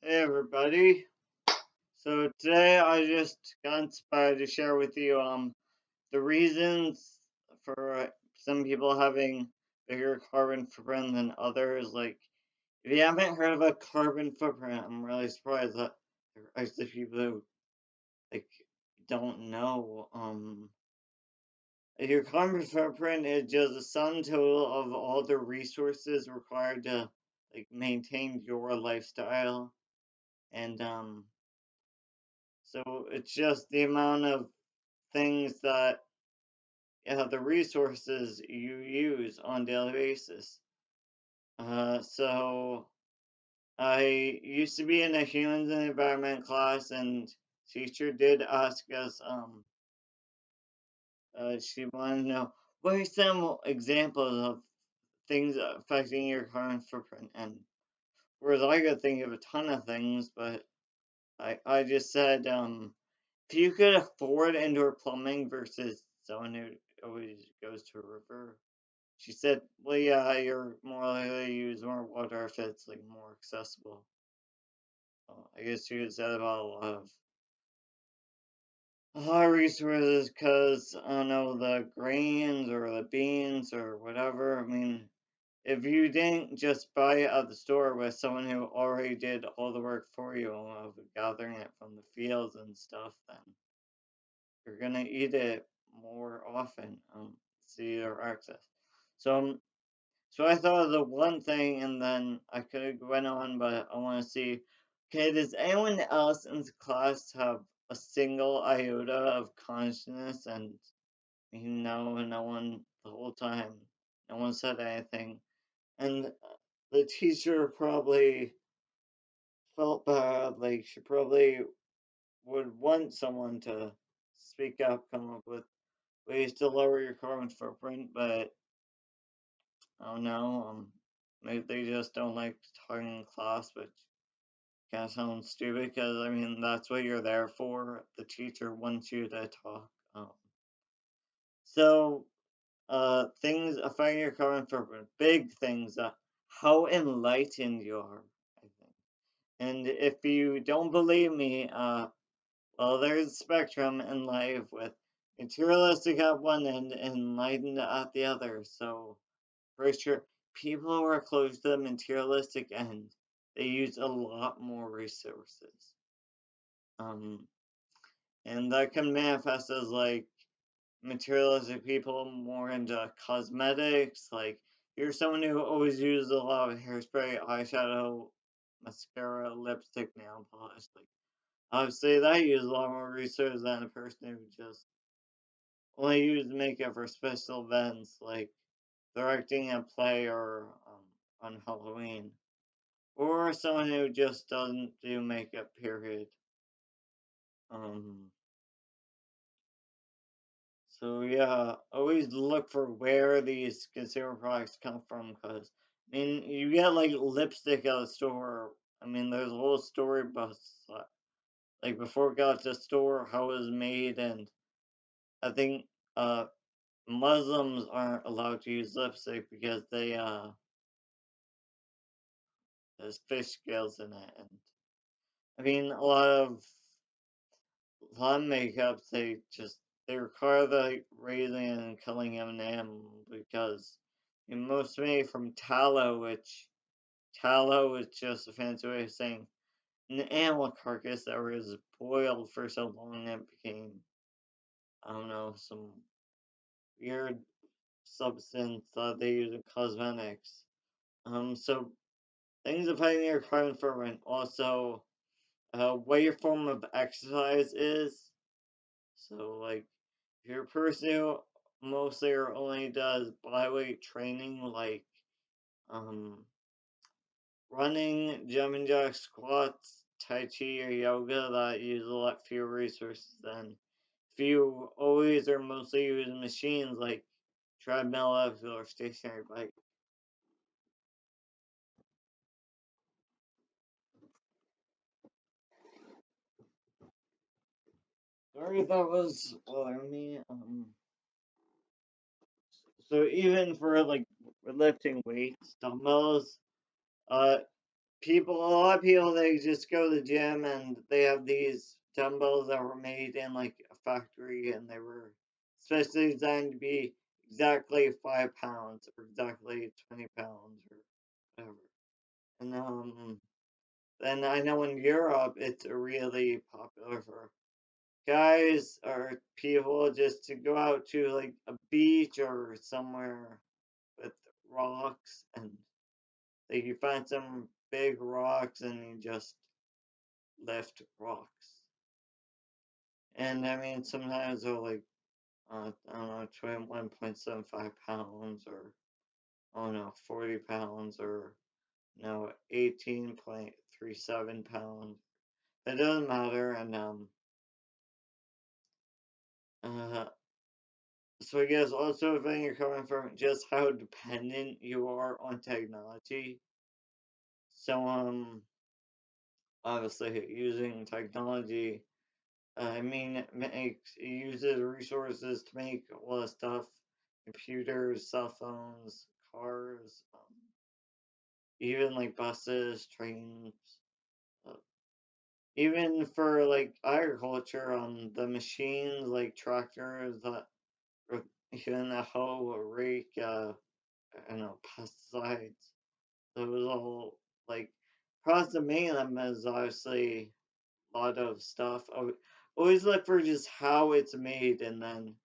Hey everybody. So today I just got inspired to share with you the reasons for some people having bigger carbon footprint than others. Like if you haven't heard of a carbon footprint, I'm really surprised that there are actually people who like don't know. Your carbon footprint is just a sum total of all the resources required to maintain your lifestyle and so it's just the amount of things that the resources you use on a daily basis. So I used to be in a humans and environment class, and teacher did ask us. She wanted to know what are some examples of things affecting your carbon footprint, and whereas I could think of a ton of things, but I just said if you could afford indoor plumbing versus someone who always goes to a river, she said, well, yeah, you're more likely to use more water if it's more accessible. I guess she could say about a lot of resources because I don't know the grains or the beans or whatever. I mean, if you didn't just buy it at the store with someone who already did all the work for you of gathering it from the fields and stuff, then you're gonna eat it more often. See your access. So so I thought of the one thing, and then I could have went on, but I want to see. Okay, does anyone else in the class have a single iota of consciousness? And no one the whole time. No one said anything, and the teacher probably felt bad. Like she probably would want someone to speak up, come up with ways to lower your carbon footprint, but I don't know. Maybe they just don't like talking in class, which kind of sounds stupid because I mean that's what you're there for. The teacher wants you to talk. So, things affecting your carbon footprint, big things. How enlightened you are, I think. And if you don't believe me, well, there's a spectrum in life with materialistic at one end and enlightened at the other. So, for sure, people who are close to the materialistic end, they use a lot more resources. Um, and that can manifest as materialistic people more into cosmetics. Like, you're someone who always uses a lot of hairspray, eyeshadow, mascara, lipstick, nail polish. Like, obviously, that uses a lot more resources than a person who just only uses makeup for special events, like directing a play or on Halloween. Or someone who just doesn't do makeup, period. Um, so yeah, always look for where these consumer products come from, because I mean, you get like lipstick at the store. I mean, there's a whole story about like before it got to the store, how it was made, and I think uh Muslims aren't allowed to use lipstick because there's fish scales in it, and I mean a lot of makeups they require the raising and killing of an animal because most made from tallow, which tallow is just a fancy way of saying an animal carcass that was boiled for so long that it became I don't know some weird substance that they use in cosmetics. So things affecting your carbon footprint also what your form of exercise is. So, like, if you're a person who mostly or only does bodyweight training, like um, running, jumping jacks, squats, tai chi, or yoga, that use a lot fewer resources than if you always or mostly using machines like treadmill, elliptical, or stationary bike. Sorry, that was bothering me. So even for like lifting weights, dumbbells, uh, a lot of people, they just go to the gym and they have these dumbbells that were made in like a factory, and they were especially designed to be exactly 5 pounds or exactly 20 pounds or whatever. And then I know in Europe it's really popular for guys or people just to go out to like a beach or somewhere with rocks, and like you find some big rocks and you just lift rocks. And I mean, sometimes they're like, I don't know, 21.75 pounds, or, I don't know, 40 pounds, or, 18.37 pounds. It doesn't matter. And, uh, so I guess also if you're coming from just how dependent you are on technology. So, obviously using technology, I mean, it uses resources to make a lot of stuff: computers, cell phones, cars, even like buses, trains, uh, even for like agriculture, the machines like tractors that, or even a hoe, a rake, I don't know, pesticides. Those all like process of making them is obviously a lot of stuff. Always look for just how it's made, and then,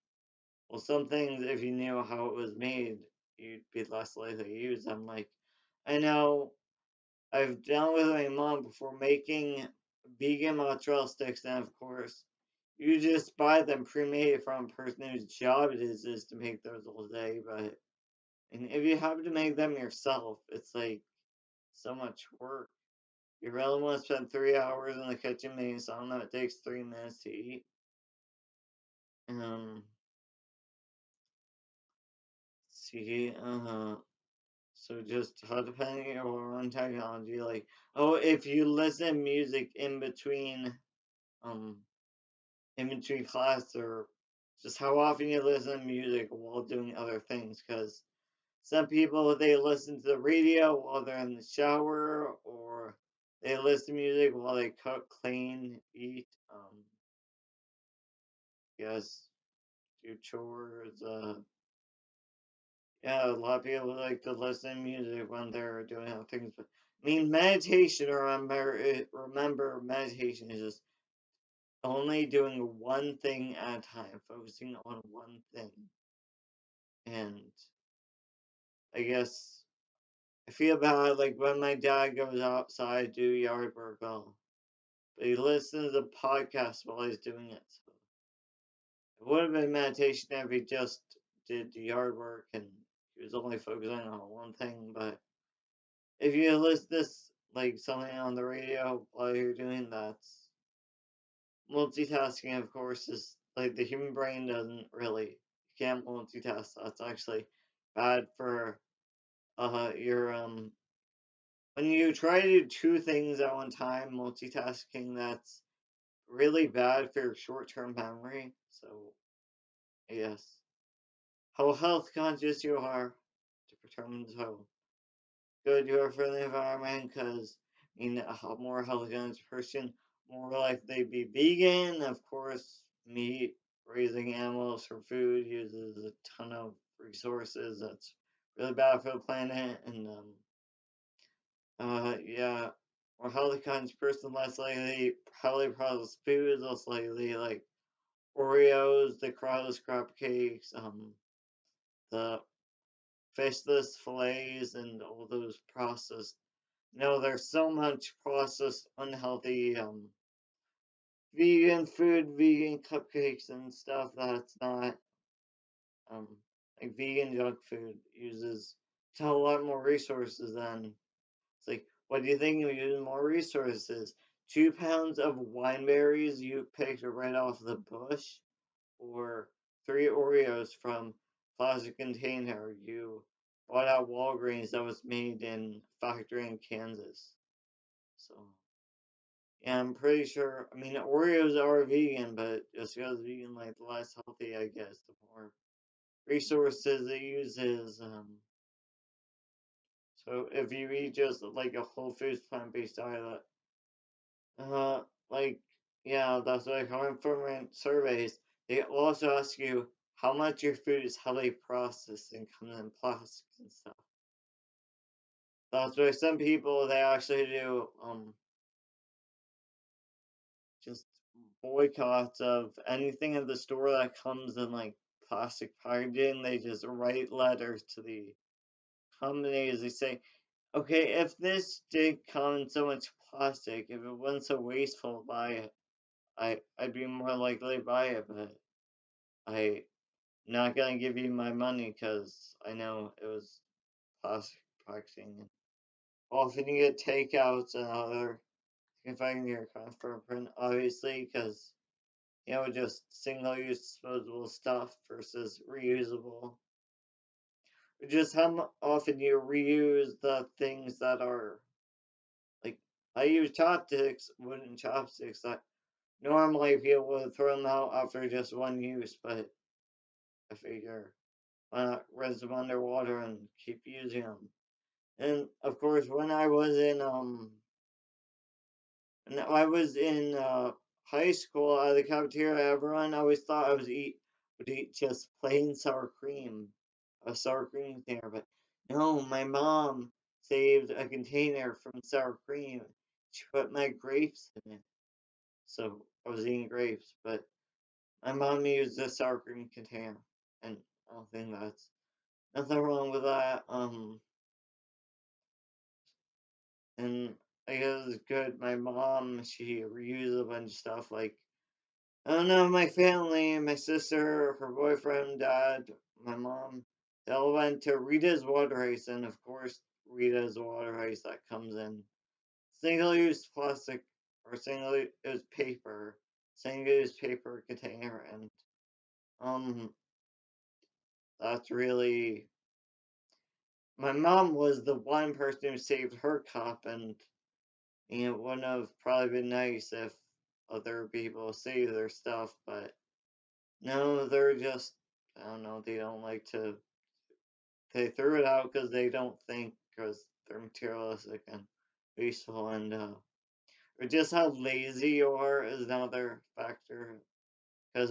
well, some things, if you knew how it was made, you'd be less likely to use them. Like, I know I've done with my mom before making vegan mozzarella sticks, and of course, you just buy them pre-made from a person whose job it is to make those all day. But and if you have to make them yourself, it's like so much work. You really want to spend 3 hours in the kitchen making something that takes 3 minutes to eat. Um, see, so just how depending you are on technology, like, oh, if you listen music um in between class, or just how often you listen to music while doing other things, because some people, they listen to the radio while they're in the shower, or they listen to music while they cook, clean, eat, yes, do chores. Yeah, a lot of people like to listen to music when they're doing other things. But I mean, meditation. Remember, meditation is just only doing one thing at a time, focusing on one thing. And I guess I feel bad, like when my dad goes outside to do yard work, well, but he listens to podcasts while he's doing it. So it would have been meditation if he just did the yard work and he was only focusing on one thing. But if you list this like something on the radio while you're doing that, multitasking, of course, is like the human brain doesn't really, you can't multitask. That's actually bad for your when you try to do two things at one time, multitasking, that's really bad for your short-term memory. So yes, how health conscious you are determines how good you are for the environment, because I mean, a more healthy person, more likely to be vegan. Of course, meat, raising animals for food uses a ton of resources. That's really bad for the planet. And yeah, more healthy conscious person, less likely to eat highly processed foods, less likely to like Oreos, the crustless crab cakes, the fishless fillets, and all those processed. No, there's so much processed, unhealthy, vegan food, vegan cupcakes and stuff that's not, um, like vegan junk food uses a lot more resources than, it's like, what do you think you use more resources? 2 pounds of wine berries you picked right off the bush, or three Oreos from plastic container you bought at Walgreens that was made in factory in Kansas? So yeah, I'm pretty sure. I mean, Oreos are vegan, but just because vegan, like the less healthy, I guess, the more resources it uses. So if you eat just like a whole foods plant-based diet, uh, like yeah, that's what government surveys. They also ask you how much your food is heavily processed and comes in plastics and stuff. That's why some people they actually do just boycotts of anything in the store that comes in like plastic packaging. They just write letters to the companies. They say, okay, if this did come in so much plastic, if it wasn't so wasteful to buy it, I'd be more likely to buy it, but I not gonna give you my money because I know it was plastic packaging. Often you get takeouts and other if I can get a print, obviously, because just single-use disposable stuff versus reusable. Just how often you reuse the things that are like I use chopsticks, wooden chopsticks that normally people would throw them out after just one use, but I figure why not rinse them underwater and keep using them. And of course, when I was in high school at the cafeteria, everyone always thought would eat just plain sour cream, a sour cream container. But no, my mom saved a container from sour cream. She put my grapes in it, so I was eating grapes. But my mom used a sour cream container, and I don't think that's nothing wrong with that. And I guess it's good. My mom, she reused a bunch of stuff like I don't know, my family, my sister, her boyfriend, dad, my mom, they all went to Rita's Water Ice, and of course, Rita's Water Ice that comes in single-use plastic or single-use paper, single-use paper container, and um, that's really. My mom was the one person who saved her cup, and it wouldn't have probably been nice if other people saved their stuff, but no, they're just, I don't know, they don't like to, they threw it out because they don't think, because they're materialistic and wasteful, and, or just how lazy you are is another factor. Because,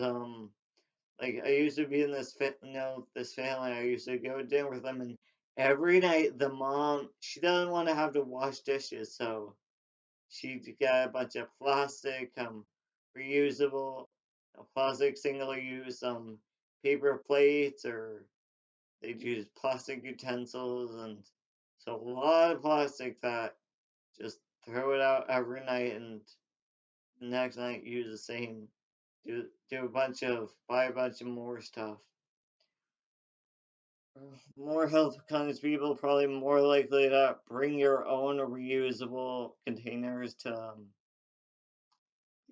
like, I used to be in this family, I used to go to dinner with them, and every night the mom, she doesn't want to have to wash dishes, so she got a bunch of plastic, reusable, plastic single use, paper plates, or they'd use plastic utensils, and so a lot of plastic that just throw it out every night, and the next night use the same. Buy a bunch of more stuff. More health conscious people probably more likely to bring your own reusable containers to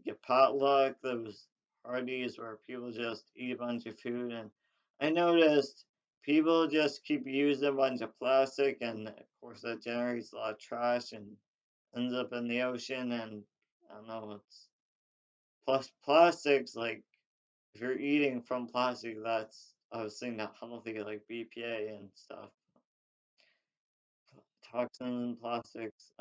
get potluck, those parties where people just eat a bunch of food. And I noticed people just keep using a bunch of plastic, and of course, that generates a lot of trash and ends up in the ocean. And I don't know, it's plus plastics, like if you're eating from plastic, that's obviously not healthy, like BPA and stuff, toxins in plastics.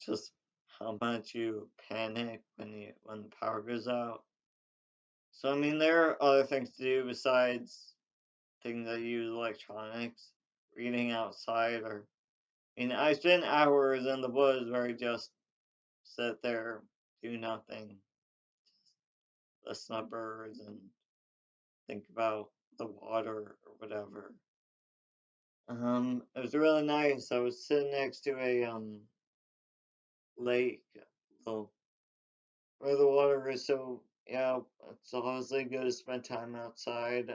Just how much you panic when the power goes out. So I mean, there are other things to do besides things that use electronics, reading outside, or I spend hours in the woods where I just sit there, do nothing, listen to birds, and think about the water or whatever. It was really nice. I was sitting next to a lake, well, where the water is so yeah, it's obviously good to spend time outside.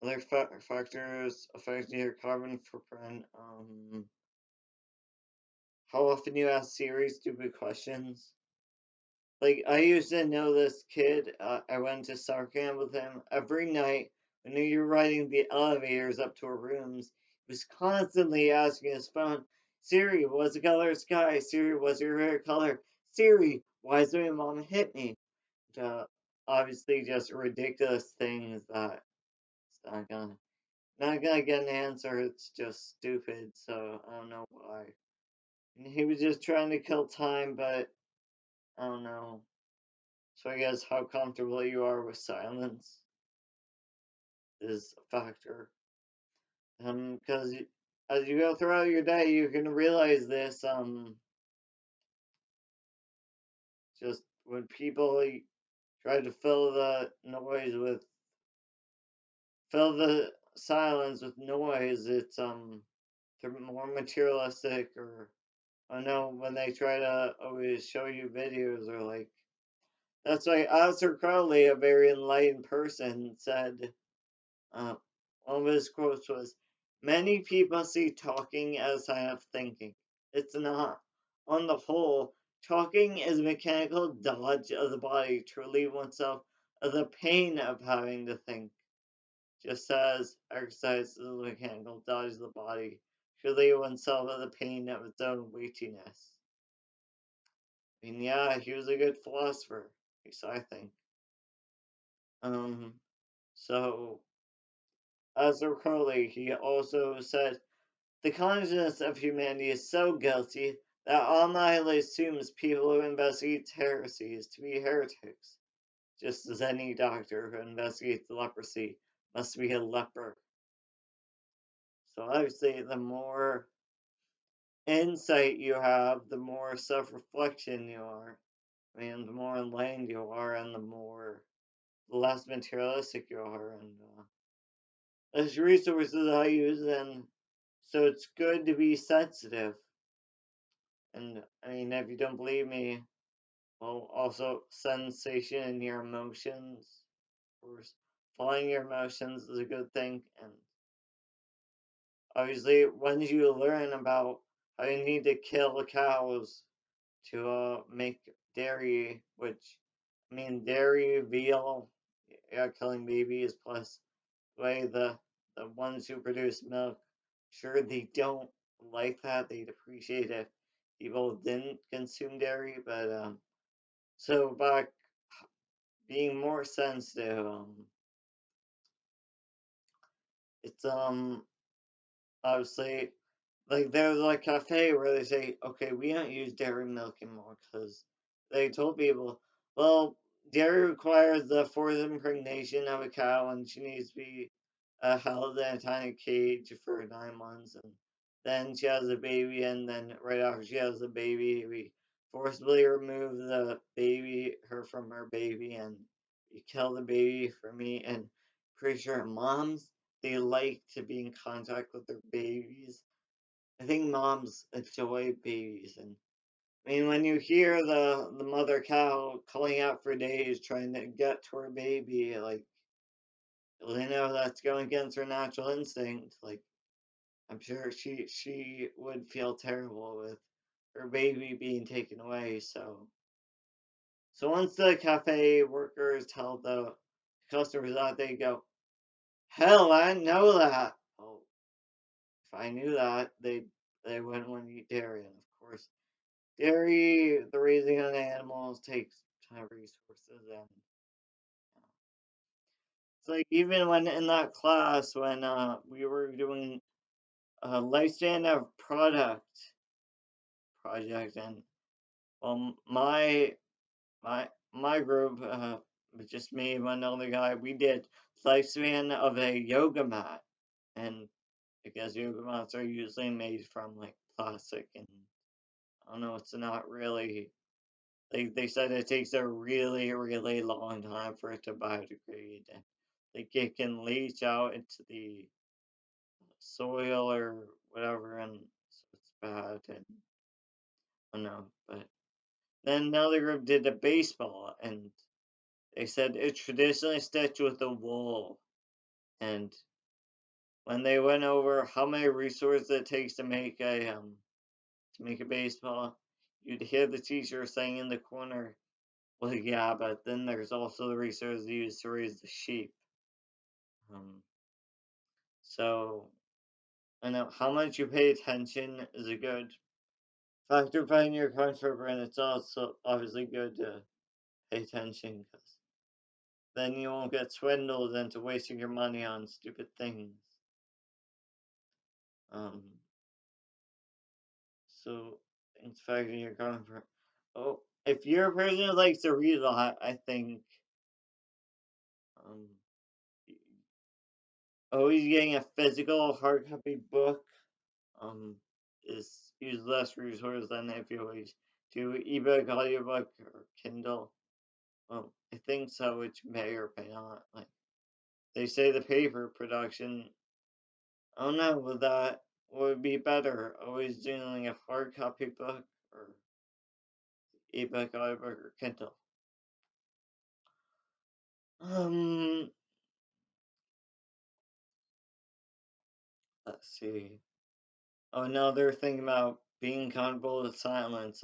Other factors affecting your carbon footprint. How often you ask Siri stupid questions. Like, I used to know this kid. I went to summer camp with him every night. When you were riding the elevators up to our rooms, he was constantly asking his phone, Siri, what's the color of the sky? Siri, what's your favorite color? Siri, why is my mom hit me? Uh, Obviously, just ridiculous things that it's not gonna. not gonna get an answer. It's just stupid. So I don't know why. And he was just trying to kill time, but I don't know. So I guess how comfortable you are with silence is a factor. Because as you go throughout your day, you can realize this. Just when people try to fill the silence with noise, it's they're more materialistic, or I know when they try to always show you videos, or like that's why Arthur Crowley, a very enlightened person, said uh, one of his quotes was, "Many people see talking as a sign of thinking. It's not. On the whole, talking is a mechanical dodge of the body to relieve oneself of the pain of having to think, just as exercise is a mechanical dodge of the body to relieve oneself of the pain of its own weightiness." I mean, yeah, he was a good philosopher, at least I think. Um, so, as a Crowley, he also said, "The consciousness of humanity is so guilty that automatically assumes people who investigate heresies to be heretics, just as any doctor who investigates leprosy must be a leper." So obviously, the more insight you have, the more self-reflection you are. I mean, the more enlightened you are, and the less materialistic you are, and less resources I use, and so it's good to be sensitive. And I mean, if you don't believe me, well, also sensation in your emotions. Of course, following your emotions is a good thing, and obviously, once you learn about how you need to kill cows to make dairy, which I mean dairy, veal, yeah, killing babies, plus the way the ones who produce milk, sure they don't like that. They'd appreciate if people didn't consume dairy, but so by being more sensitive, it's obviously like there's a cafe where they say, okay, we don't use dairy milk anymore because they told people, well, dairy requires the forced impregnation of a cow, and she needs to be held in a tiny cage for 9 months, and then she has a baby, and then right after she has the baby, we forcibly remove the baby, her from her baby, and we kill the baby for meat. And pretty sure moms, they like to be in contact with their babies. I think moms enjoy babies, and I mean when you hear the mother cow calling out for days trying to get to her baby, like they know that's going against her natural instinct. Like I'm sure she would feel terrible with her baby being taken away. So once the cafe workers tell the customers that, they go, "Hell, I didn't know that." Oh, if I knew that, they wouldn't want to eat dairy, and of course dairy, the raising of animals takes a ton of resources, and it's like even when in that class when we were doing a lifespan of product project, and my group, with just me and one other guy, we did lifespan of a yoga mat, and I guess yoga mats are usually made from like plastic, and I don't know, it's not really. They said it takes a really, really long time for it to biodegrade, and like it can leach out into the soil or whatever, and so it's bad. And I don't know, but then another group did a baseball, and they said it's traditionally stitched with a wool. And when they went over how many resources it takes to make a baseball, you'd hear the teacher saying in the corner, "Well, yeah, but then there's also the resources used to raise the sheep." Um, so I know how much you pay attention is a good factor in your comfort, and it's also obviously good to pay attention because then you won't get swindled into wasting your money on stupid things. Um, so it's fact you're going for. Oh, if you're a person who likes to read a lot, I think um, always getting a physical hard copy book um is use less resources than if you always do ebook, audiobook, or Kindle. I think so. Which may or may not. Like they say, the paper production. Oh no, would that would be better? Always doing like a hard copy book or ebook, audiobook, or Kindle. Um, let's see. Oh no, they're thinking about being comfortable with silence.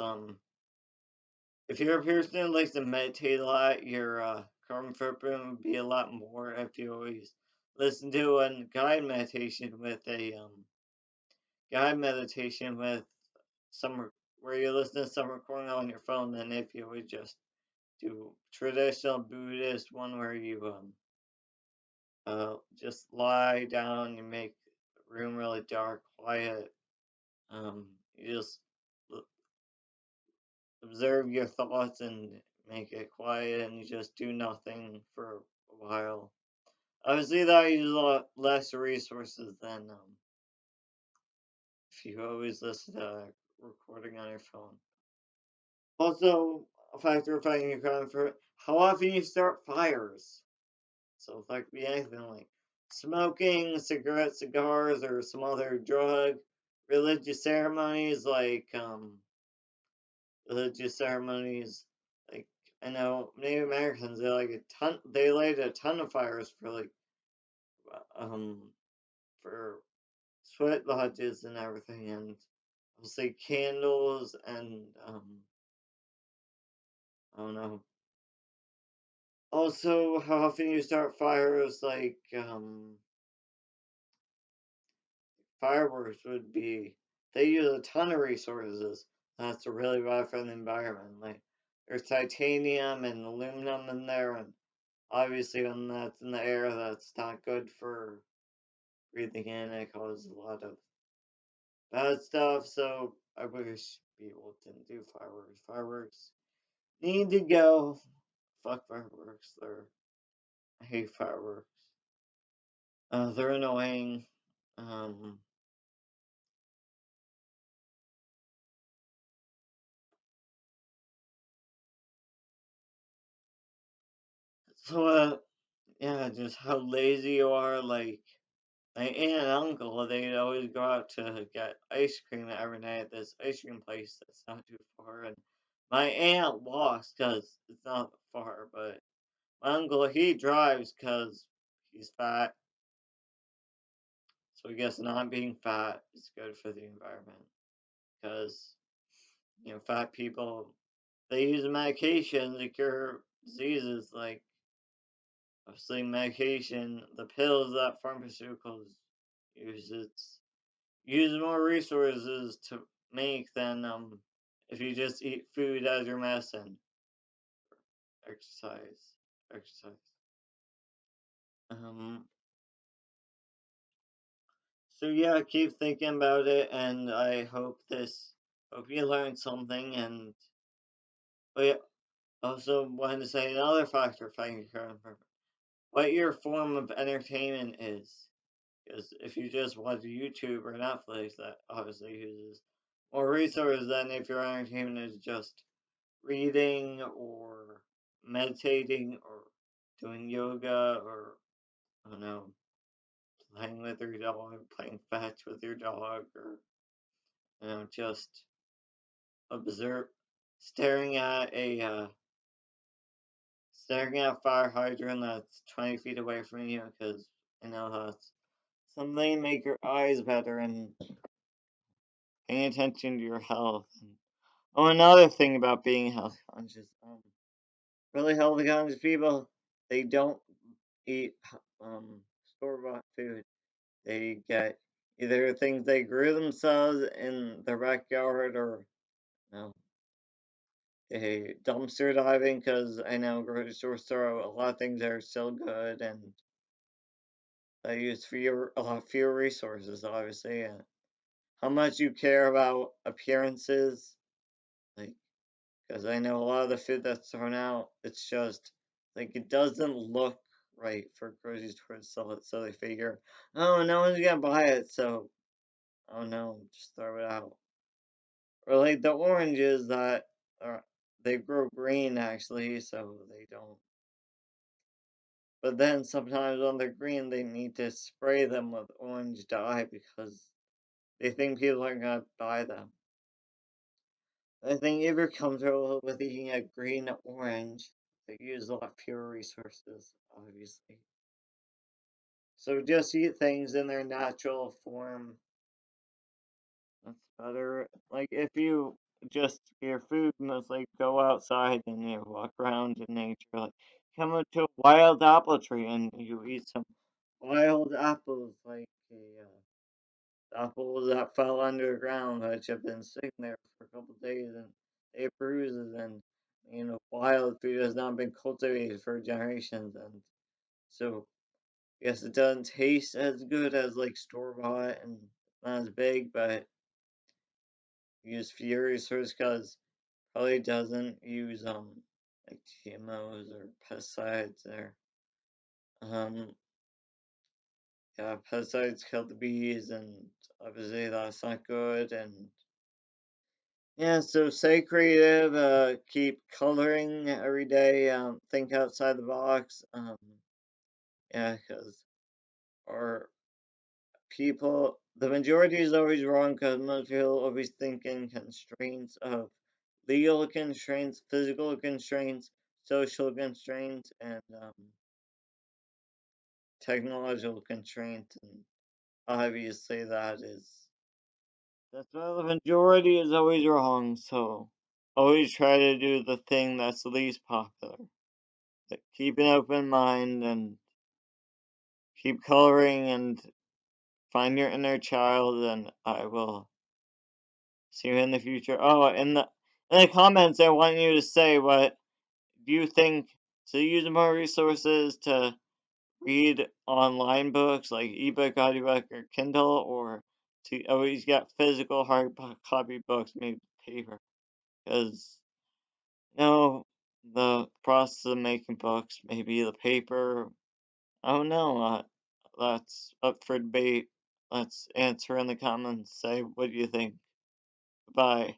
If you're a person who likes to meditate a lot, your comfort room would be a lot more if you always listen to a guide meditation with some where you listen to some recording on your phone than if you would just do traditional Buddhist one where you just lie down, you make the room really dark, quiet. You just observe your thoughts and make it quiet, and you just do nothing for a while. Obviously, that uses a lot less resources than if you always listen to a recording on your phone. Also, a factor of finding your comfort, how often you start fires. So if that could be anything like smoking, cigarettes, cigars, or some other drug, religious ceremonies religious ceremonies like I know Native Americans they light a ton of fires for um for sweat lodges and everything, and obviously candles and I don't know. Also, how often you start fires fireworks would be they use a ton of resources. That's really bad for the environment. Like there's titanium and aluminum in there, and obviously when that's in the air, that's not good for breathing in. It causes a lot of bad stuff. So I wish people didn't do fireworks. Fireworks need to go. Fuck fireworks. I hate fireworks. They're annoying. Um, so yeah, just how lazy you are. Like my aunt and uncle, they'd always go out to get ice cream every night at this ice cream place that's not too far. And my aunt walks because it's not far, but my uncle, he drives because he's fat. So I guess not being fat is good for the environment because, fat people, they use medication to cure diseases like, obviously, medication, the pills that pharmaceuticals use. Use more resources to make than if you just eat food as your medicine. Exercise, exercise. Um. So yeah, keep thinking about it, and I hope you learned something. And but yeah, also wanted to say another factor finding current purpose. What your form of entertainment is. Because if you just watch YouTube or Netflix, that obviously uses more resources than if your entertainment is just reading or meditating or doing yoga or, I don't know, playing with your dog, playing fetch with your dog, or, just observe, staring at staring at a fire hydrant that's 20 feet away from you because that's something to make your eyes better and paying attention to your health. Oh, another thing about being health conscious, really healthy conscious people, they don't eat store bought food. They get either things they grew themselves in their backyard or no, they dumpster diving because I know grocery stores throw a lot of things that are still good and they use a lot fewer resources, obviously. how much you care about appearances. Like, because I know a lot of the food that's thrown out, it's just like it doesn't look right for grocery stores to sell it, so they figure, oh, no one's gonna buy it, so oh no, just throw it out. Or like the oranges that are they grow green actually, so they don't. But then sometimes when they're green, they need to spray them with orange dye because they think people are gonna buy them. I think if you're comfortable with eating a green orange, they use a lot fewer resources, obviously. So just eat things in their natural form. That's better. Like if you just your food must like go outside and you walk around in nature, like come up to a wild apple tree and you eat some wild apples, like apples that fell underground, which have been sitting there for a couple days and they have bruises and wild food has not been cultivated for generations and so I guess it doesn't taste as good as like store bought and not as big, but use fewer resources because probably doesn't use like GMOs or pesticides or um yeah, pesticides kill the bees and obviously that's not good and yeah, so stay creative, keep coloring every day, think outside the box, yeah, because or people the majority is always wrong because most people always think in constraints of legal constraints, physical constraints, social constraints, and technological constraints. And obviously, that's why the majority is always wrong. So always try to do the thing that's the least popular. Like, keep an open mind and keep coloring and find your inner child. And I will see you in the future. Oh, in the comments, I want you to say what do you think to use more resources to read online books like ebook, audiobook, or Kindle, or to always get physical hard copy books, maybe paper, because the process of making books, maybe the paper. I don't know. That's up for debate. Let's answer in the comments. Say what do you think. Bye.